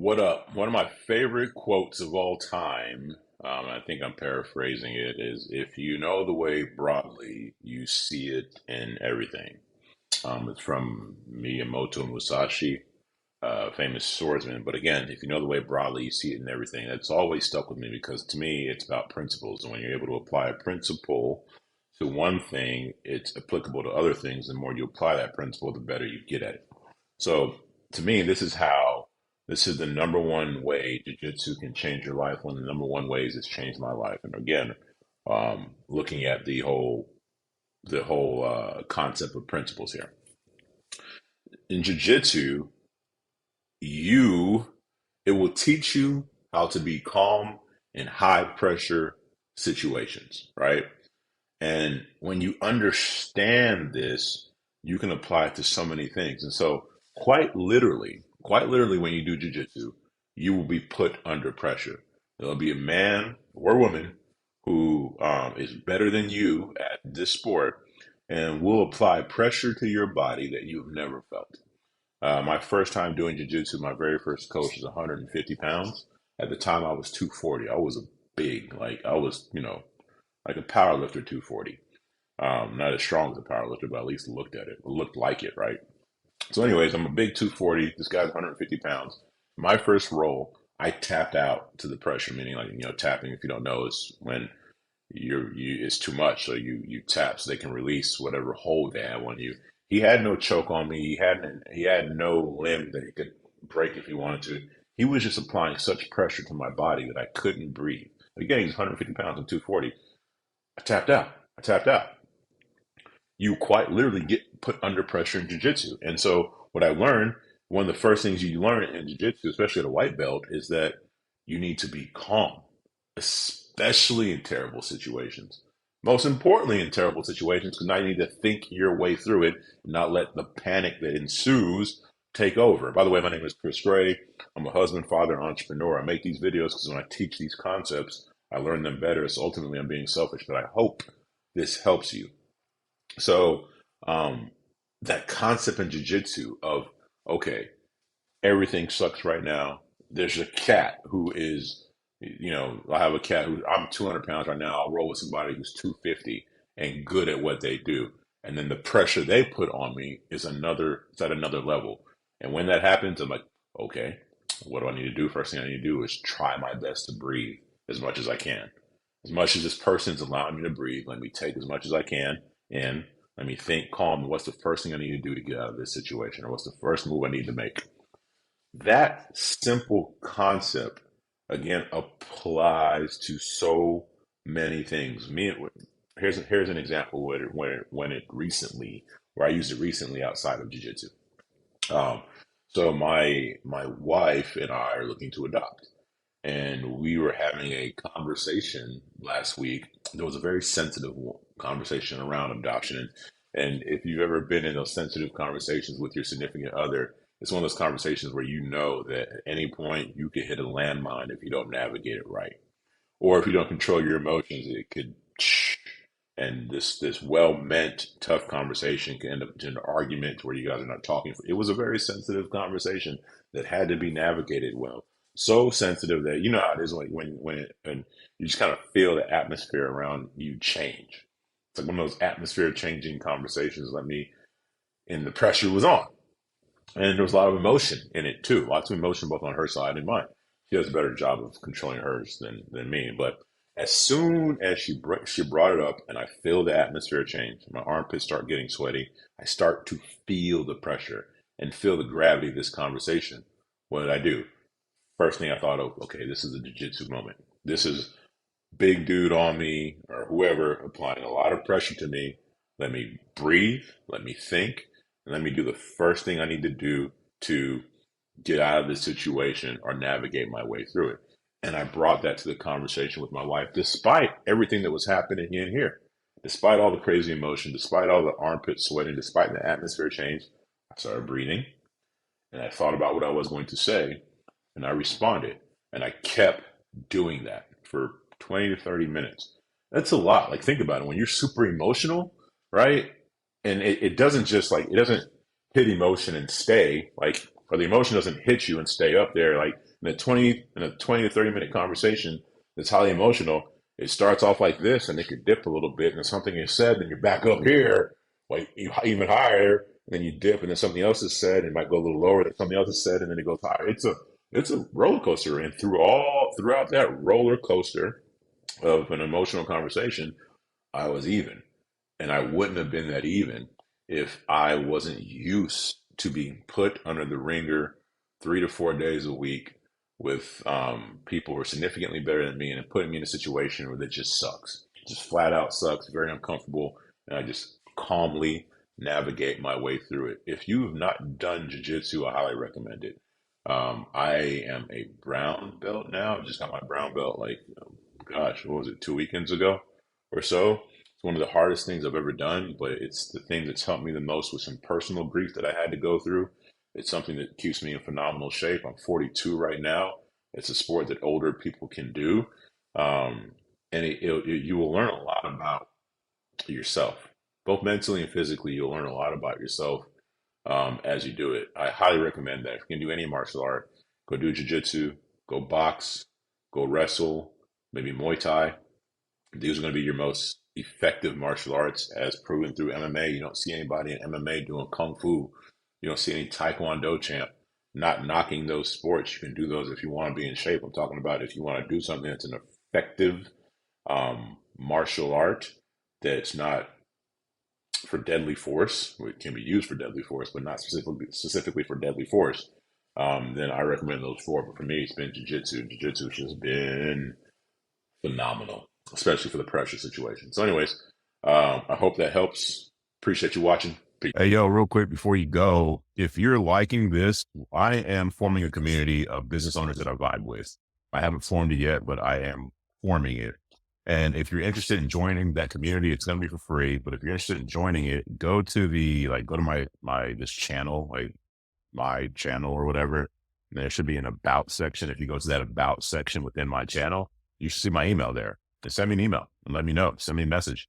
What up? One of my favorite quotes of all time, I think I'm paraphrasing it, is if you know the way broadly, you see it in everything. It's from Miyamoto Musashi, famous swordsman. But again, if you know the way broadly, you see it in everything. That's always stuck with me because to me, it's about principles. And when you're able to apply a principle to one thing, it's applicable to other things. The more you apply that principle, the better you get at it. So to me, this is the number one way jujitsu can change your life. One of the number one ways it's changed my life. And again, looking at the whole concept of principles here in jujitsu, you it will teach you how to be calm in high pressure situations, right? And when you understand this, you can apply it to so many things. And so, quite literally, when you do jujitsu, you will be put under pressure. There'll be a man or woman who is better than you at this sport and will apply pressure to your body that you've never felt. My first time doing jujitsu, my very first coach was 150 pounds. At the time, I was 240. I was a big, like I was, like a power lifter 240. Not as strong as a power lifter, but at least looked at it, looked like it, right? So, anyways, I'm a big 240. This guy's 150 pounds. My first roll, I tapped out to the pressure, meaning like tapping. If you don't know, is when it's too much, so you tap so they can release whatever hold they have on you. He had no choke on me. He had no limb that he could break if he wanted to. He was just applying such pressure to my body that I couldn't breathe. Again, he's 150 pounds and 240. I tapped out. I tapped out. You quite literally get put under pressure in jiu-jitsu. And so what I learned, one of the first things you learn in jiu-jitsu, especially at a white belt, is that you need to be calm, especially in terrible situations. Most importantly, in terrible situations, because now you need to think your way through it and not let the panic that ensues take over. By the way, my name is Chris Gray. I'm a husband, father, entrepreneur. I make these videos because when I teach these concepts, I learn them better. So ultimately, I'm being selfish, but I hope this helps you. So that concept in jiu-jitsu of, okay, everything sucks right now. There's a cat who is, I have a cat who I'm 200 pounds right now. I'll roll with somebody who's 250 and good at what they do. And then the pressure they put on me it's at another level. And when that happens, I'm like, okay, what do I need to do? First thing I need to do is try my best to breathe as much as I can. As much as this person's allowing me to breathe, let me take as much as I can in. Let me think calm. What's the first thing I need to do to get out of this situation? Or what's the first move I need to make? That simple concept, again, applies to so many things. Here's an example where I used it recently outside of jiu-jitsu. Um, so my wife and I are looking to adopt, and we were having a conversation last week. There was a very sensitive conversation around adoption, and if you've ever been in those sensitive conversations with your significant other, it's one of those conversations where you know that at any point you could hit a landmine if you don't navigate it right, or if you don't control your emotions, it could. And this well meant tough conversation can end up in an argument where you guys are not talking. It was a very sensitive conversation that had to be navigated well. So sensitive that you know how it is and you just kind of feel the atmosphere around you change. It's like one of those atmosphere changing conversations. And the pressure was on, and there was a lot of emotion in it too. Lots of emotion both on her side and mine. She does a better job of controlling hers than me. But as soon as she brought it up, and I feel the atmosphere change, my armpits start getting sweaty. I start to feel the pressure and feel the gravity of this conversation. What did I do? First thing I thought of, okay, this is a jiu-jitsu moment. This is big dude on me or whoever applying a lot of pressure to me. Let me breathe, let me think, and let me do the first thing I need to do to get out of this situation or navigate my way through it. And I brought that to the conversation with my wife, despite everything that was happening in here, despite all the crazy emotion, despite all the armpit sweating, despite the atmosphere change. I started breathing and I thought about what I was going to say and I responded. And I kept doing that for 20 to 30 minutes. That's a lot. Like, think about it. When you're super emotional, right? And it doesn't just it doesn't hit emotion and stay, like, or the emotion doesn't hit you and stay up there. Like, in a 20 to 30 minute conversation that's highly emotional, it starts off like this and it could dip a little bit and something is said, then you're back up here, like even higher, and then you dip and then something else is said and it might go a little lower, then something else is said and then it goes higher. It's a roller coaster. And throughout that roller coaster of an emotional conversation, I was even. And I wouldn't have been that even if I wasn't used to being put under the ringer 3 to 4 days a week with people who are significantly better than me and putting me in a situation where it just sucks. Just flat out sucks, very uncomfortable. And I just calmly navigate my way through it. If you have not done jiu-jitsu, I highly recommend it. I am a brown belt now. I just got my brown belt like, gosh, what was it, 2 weekends ago or so? It's one of the hardest things I've ever done, but it's the thing that's helped me the most with some personal grief that I had to go through. It's something that keeps me in phenomenal shape. I'm 42 right now. It's a sport that older people can do. Um, and you will learn a lot about yourself, both mentally and physically. You'll learn a lot about yourself as you do it. I highly recommend that. If you can do any martial art, go do jiu-jitsu, go box, go wrestle, maybe Muay Thai. These are going to be your most effective martial arts as proven through MMA. You don't see anybody in MMA doing Kung Fu. You don't see any Taekwondo champ. Not knocking those sports. You can do those if you want to be in shape. I'm talking about if you want to do something that's an effective martial art that's not for deadly force. It can be used for deadly force, but not specifically for deadly force. Then I recommend those four. But for me, it's been jiu-jitsu. Jiu-jitsu has just been phenomenal, especially for the pressure situation. So, anyways, I hope that helps. Appreciate you watching. Peace. Hey, yo, real quick before you go, if you're liking this, I am forming a community of business owners that I vibe with. I haven't formed it yet, but I am forming it. And if you're interested in joining that community, it's going to be for free. But if you're interested in joining it, go to this channel, like my channel or whatever. And there should be an about section. If you go to that about section within my channel, you should see my email there. And send me an email and let me know. Send me a message.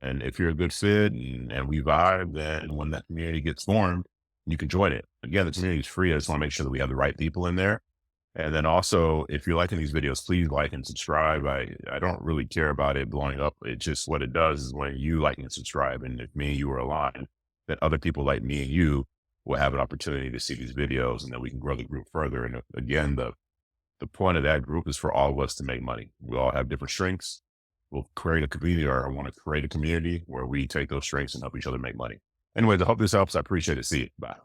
And if you're a good fit and we vibe, then when that community gets formed, you can join it. Again, the community is free. I just want to make sure that we have the right people in there. And then also, if you're liking these videos, please like and subscribe. I don't really care about it blowing up. It just, what it does is when you like and subscribe, and if me and you are aligned, then other people like me and you will have an opportunity to see these videos, and then we can grow the group further. And again, the point of that group is for all of us to make money. We all have different strengths. We'll create a community, or I want to create a community where we take those strengths and help each other make money. Anyways, I hope this helps. I appreciate it. See you. Bye.